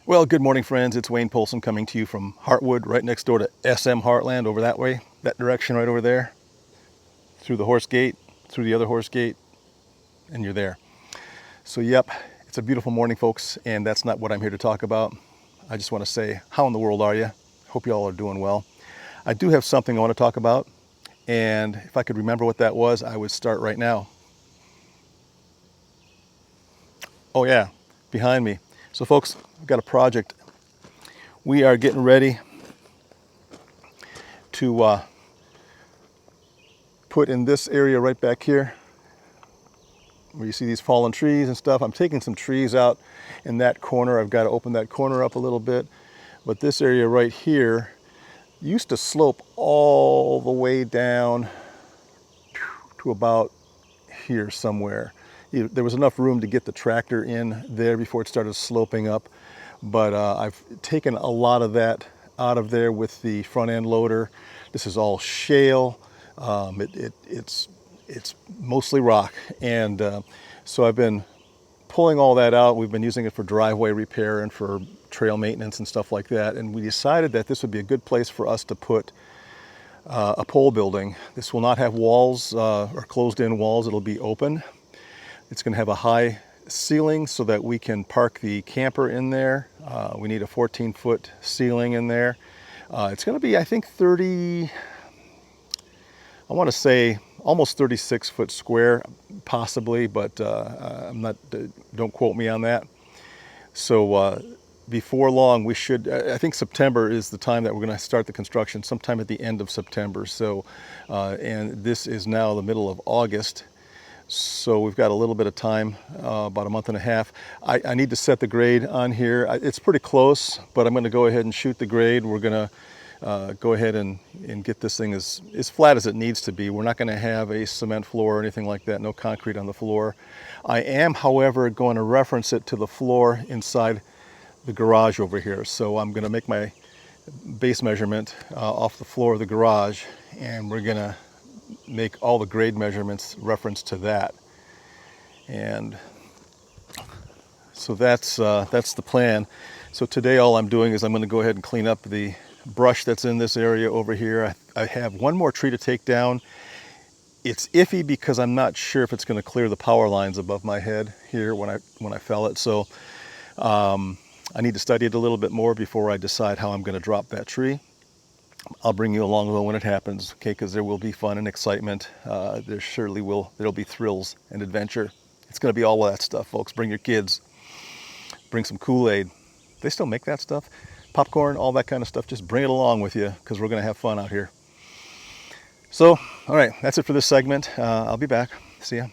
Well, good morning, friends. It's Wayne Polson coming to you from Heartwood, right next door to SM Heartland, over that way, that direction right over there, through the horse gate, through the other horse gate, and you're there. So, yep, it's a beautiful morning, folks, and that's not what I'm here to talk about. I just want to say, how in the world are you? Hope you all are doing well. I do have something I want to talk about, and if I could remember what that was, I would start right now. Oh yeah, behind me. So folks, I've got a project. We are getting ready to put in this area right back here, where you see these fallen trees and stuff. I'm taking some trees out in that corner. I've got to open that corner up a little bit. But this area right here used to slope all the way down to about here somewhere. There was enough room to get the tractor in there before it started sloping up, but I've taken a lot of that out of there with the front end loader. This is all shale. It's mostly rock, and so I've been pulling all that out. We've been using it for driveway repair and for trail maintenance and stuff like that, and we decided that this would be a good place for us to put a pole building. This will not have walls or closed-in walls. It'll be open. It's going to have a high ceiling so that we can park the camper in there. We need a 14-foot ceiling in there. It's going to be, I think, I want to say almost 36 foot square, possibly, but I'm not, don't quote me on that. So before long, we should, I think September is the time that we're going to start the construction, sometime at the end of September. So, and this is now the middle of August. So we've got a little bit of time, about a month and a half. I need to set the grade on here. It's pretty close, but I'm going to go ahead and shoot the grade. We're going to go ahead and get this thing as flat as it needs to be. We're not going to have a cement floor or anything like that, no concrete on the floor. I am, however, going to reference it to the floor inside the garage over here. So I'm going to make my base measurement off the floor of the garage, and we're going to make all the grade measurements reference to that. And so that's the plan. So today all I'm doing is I'm going to go ahead and clean up the brush that's in this area over here. I have one more tree to take down. It's iffy because I'm not sure if it's going to clear the power lines above my head here when I fell it. So I need to study it a little bit more before I decide how I'm going to drop that tree. I'll bring you along though when it happens, okay? Because there will be fun and excitement. There surely will. There'll be thrills and adventure. It's going to be all of that stuff, folks. Bring your kids. Bring some Kool-Aid. They still make that stuff. Popcorn, all that kind of stuff. Just bring it along with you because we're going to have fun out here. So, all right, that's it for this segment. I'll be back. See ya.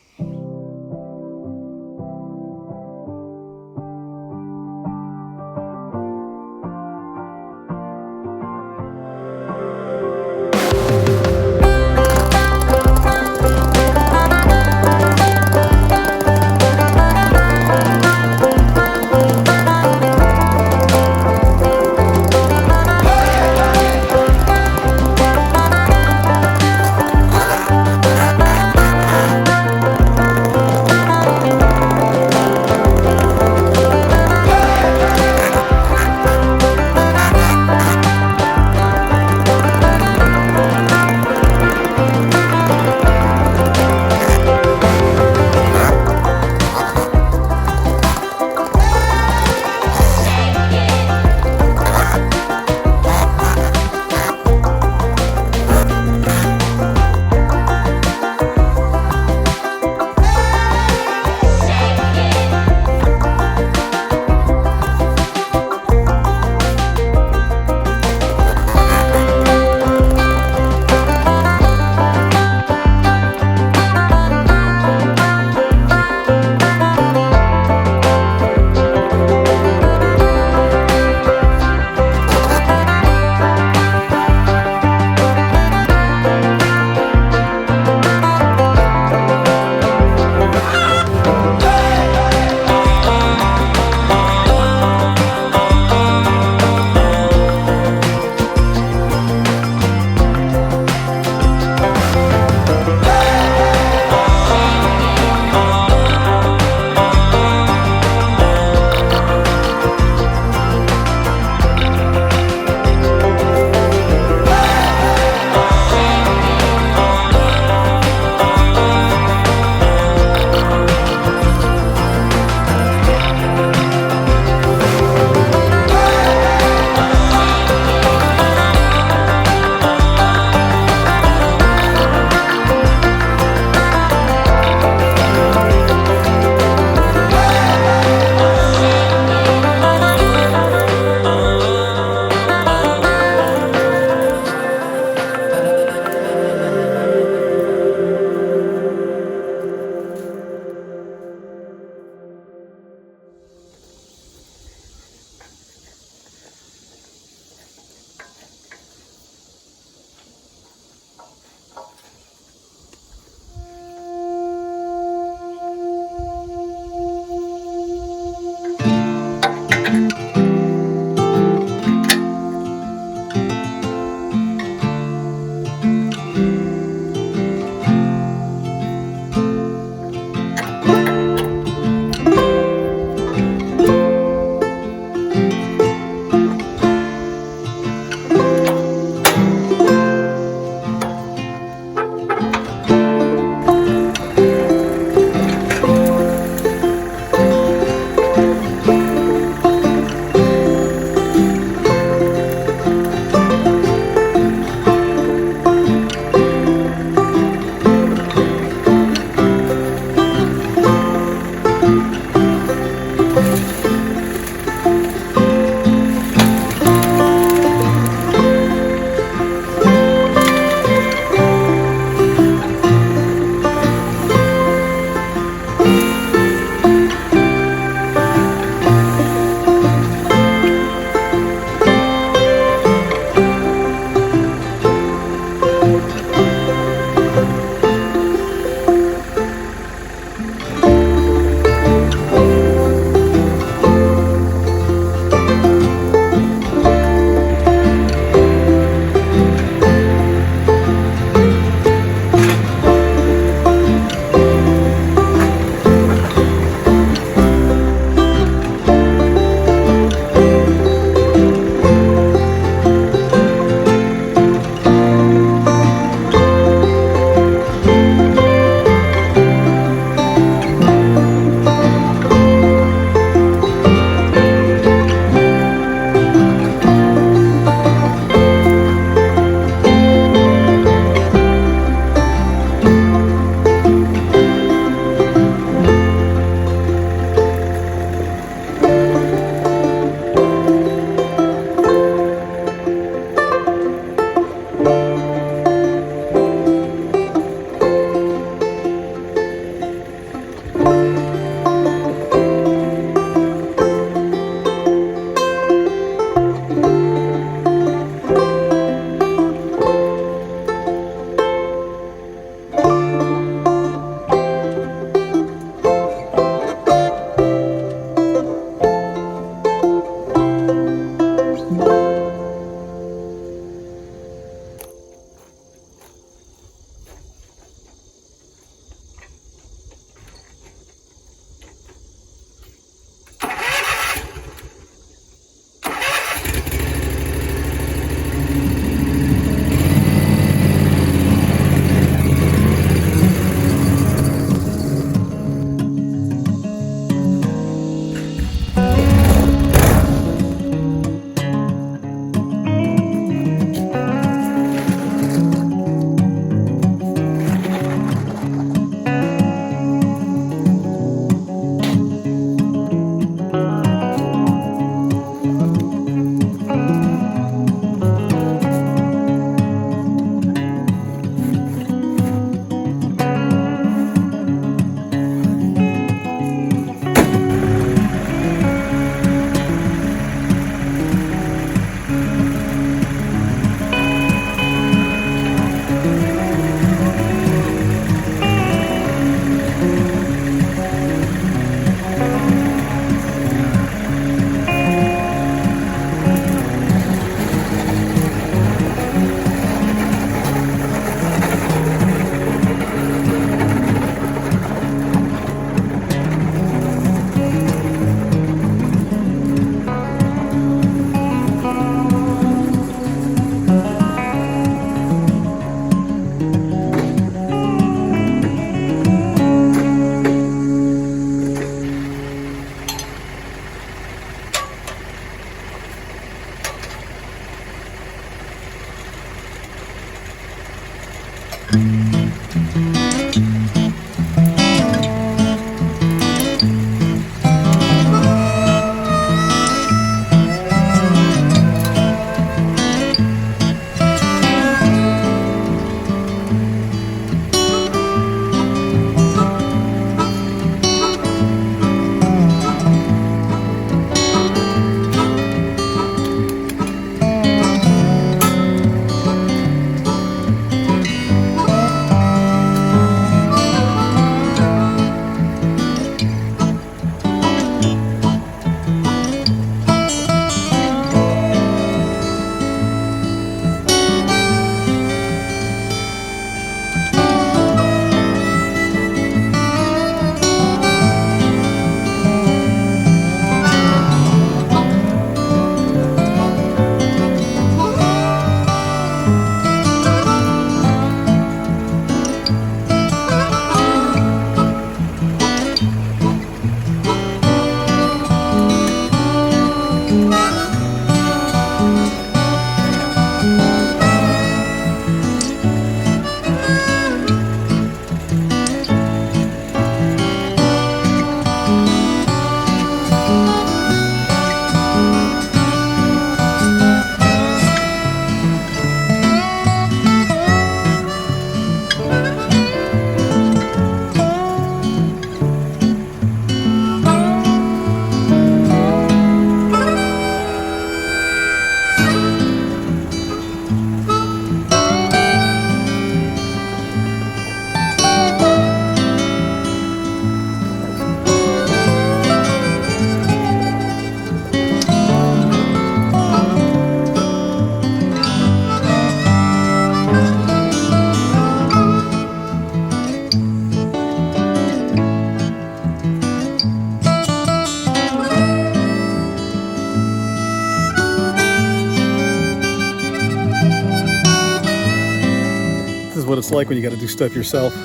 what it's like when you got to do stuff yourself,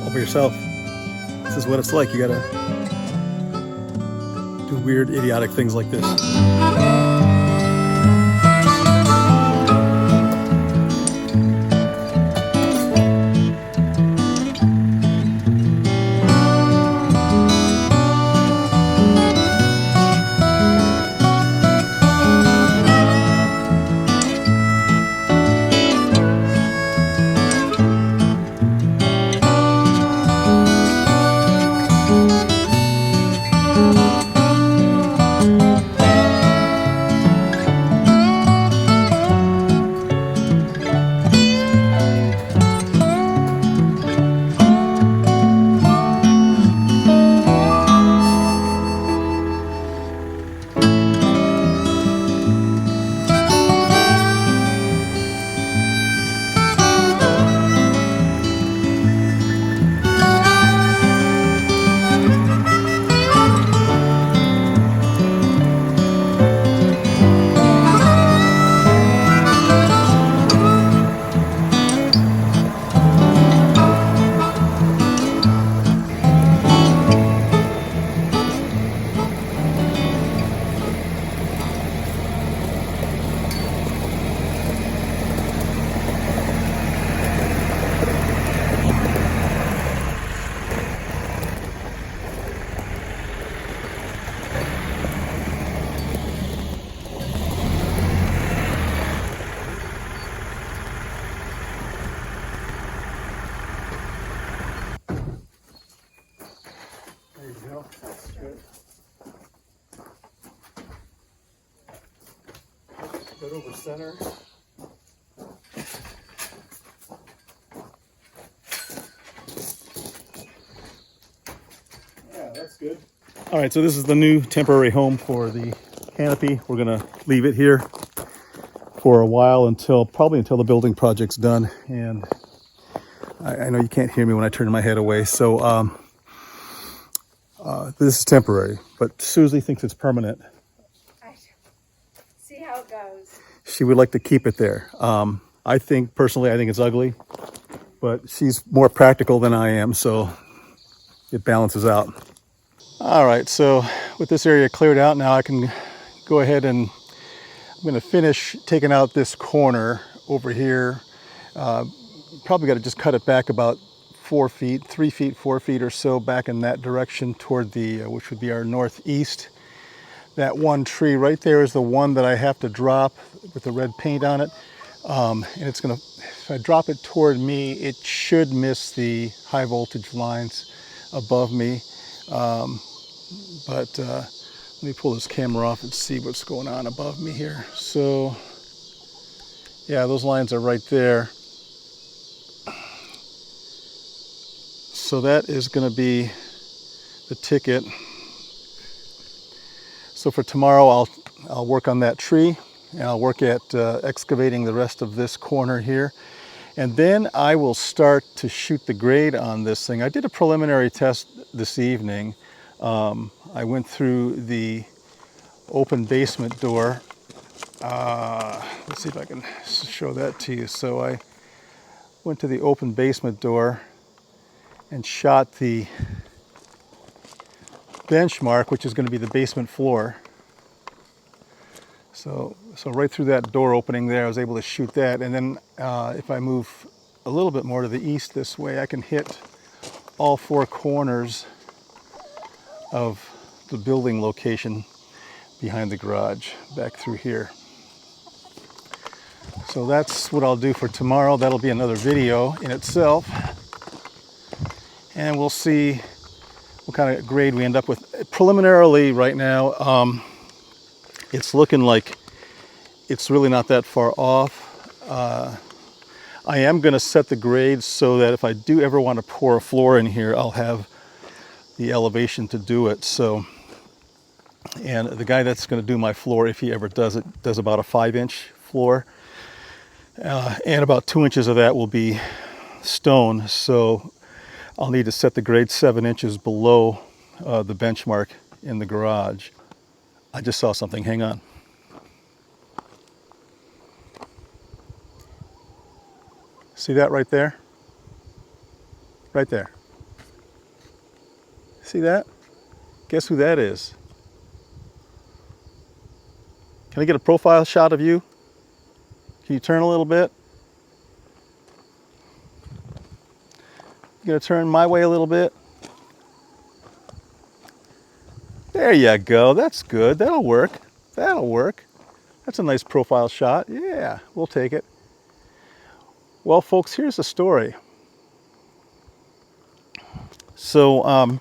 all by yourself. This is what it's like. You got to do weird, idiotic things like this. There you go. That's good. Good over center. Yeah, that's good. All right, so this is the new temporary home for the canopy. We're gonna leave it here for a while probably until the building project's done. And I know you can't hear me when I turn my head away. So this is temporary, but Suzie thinks it's permanent. See how it goes. She would like to keep it there. I think it's ugly, but she's more practical than I am, so it balances out. All right, so with this area cleared out now, I can go ahead and I'm going to finish taking out this corner over here. Probably got to just cut it back about 4 feet, 3 feet, 4 feet or so back in that direction toward the, which would be our northeast. That one tree right there is the one that I have to drop with the red paint on it. And it's gonna, if I drop it toward me, it should miss the high voltage lines above me. But let me pull this camera off and see what's going on above me here. So yeah, those lines are right there. So that is going to be the ticket. So for tomorrow, I'll work on that tree, and I'll work at excavating the rest of this corner here. And then I will start to shoot the grade on this thing. I did a preliminary test this evening. I went through the open basement door. Let's see if I can show that to you. So I went to the open basement door and shot the benchmark, which is going to be the basement floor. So right through that door opening there, I was able to shoot that. And then if I move a little bit more to the east this way, I can hit all 4 corners of the building location behind the garage back through here. So that's what I'll do for tomorrow. That'll be another video in itself. And we'll see what kind of grade we end up with. Preliminarily right now, it's looking like it's really not that far off. I am going to set the grade so that if I do ever want to pour a floor in here, I'll have the elevation to do it. So, and the guy that's going to do my floor, if he ever does it, does about a 5-inch floor. And about 2 inches of that will be stone. So I'll need to set the grade 7 inches below the benchmark in the garage. I just saw something, hang on. See that right there? Right there. See that? Guess who that is? Can I get a profile shot of you? Can you turn a little bit? You gonna turn my way a little bit? There you go. That's good. That'll work. That'll work. That's a nice profile shot. Yeah, we'll take it. Well, folks, here's the story. So,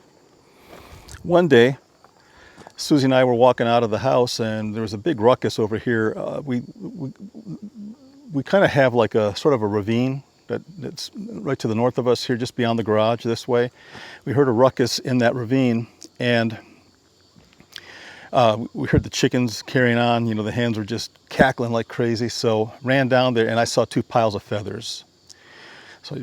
one day, Susie and I were walking out of the house, and there was a big ruckus over here. We kind of have like a sort of a ravine that's right to the north of us here, just beyond the garage this way. We heard a ruckus in that ravine, and we heard the chickens carrying on. You know, the hens were just cackling like crazy. So ran down there, and I saw 2 piles of feathers. So I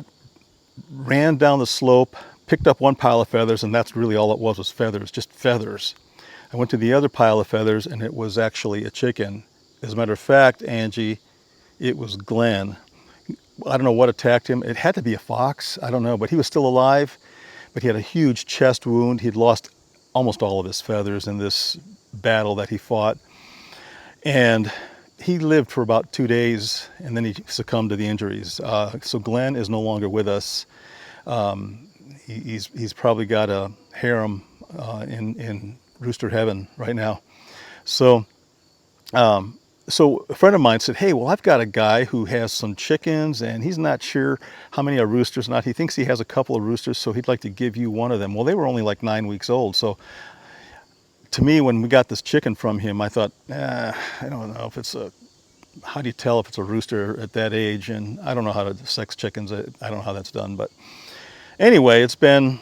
ran down the slope, picked up one pile of feathers, and that's really all it was feathers, just feathers. I went to the other pile of feathers, and it was actually a chicken. As a matter of fact, Angie, it was Glenn. I don't know what attacked him. It had to be a fox. I don't know, but he was still alive, but he had a huge chest wound. He'd lost almost all of his feathers in this battle that he fought. And he lived for about 2 days, and then he succumbed to the injuries. So Glenn is no longer with us. He's probably got a harem in Rooster heaven right now. So a friend of mine said, hey, well, I've got a guy who has some chickens, and he's not sure how many are roosters or not. He thinks he has a couple of roosters, so he'd like to give you one of them. Well, they were only like 9 weeks old. So to me, when we got this chicken from him, I thought, I don't know if it's how do you tell if it's a rooster at that age? And I don't know how to sex chickens. I don't know how that's done. But anyway, it's been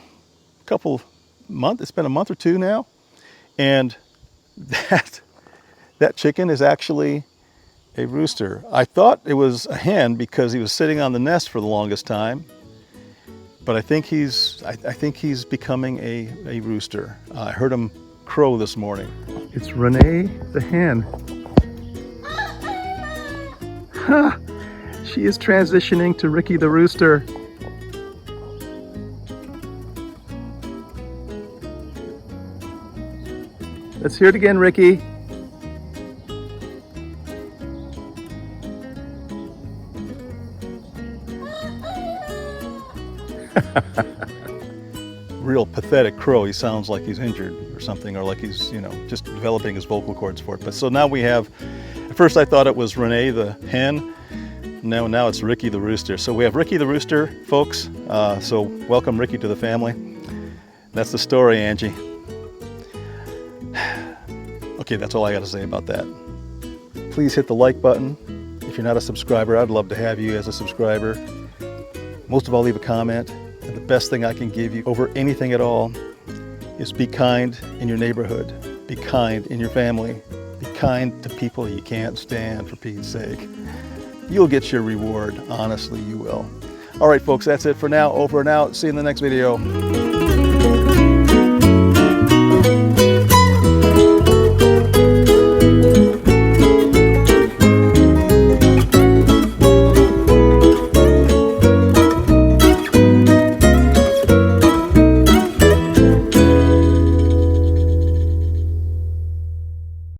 a couple months. It's been a month or two now. And that chicken is actually a rooster. I thought it was a hen because he was sitting on the nest for the longest time. But I think he's becoming a rooster. I heard him crow this morning. It's Renee the hen. Ha! She is transitioning to Ricky the rooster. Let's hear it again, Ricky. Real pathetic crow. He sounds like he's injured or something, or like he's, you know, just developing his vocal cords for it. But so now we have, at first I thought it was Renee the hen. Now it's Ricky the rooster. So we have Ricky the rooster, folks. So welcome Ricky to the family. That's the story, Angie. Okay, that's all I got to say about that. Please hit the like button. If you're not a subscriber, I'd love to have you as a subscriber. Most of all, leave a comment. And the best thing I can give you over anything at all is be kind in your neighborhood. Be kind in your family. Be kind to people you can't stand, for Pete's sake. You'll get your reward. Honestly, you will. All right, folks, that's it for now. Over and out. See you in the next video.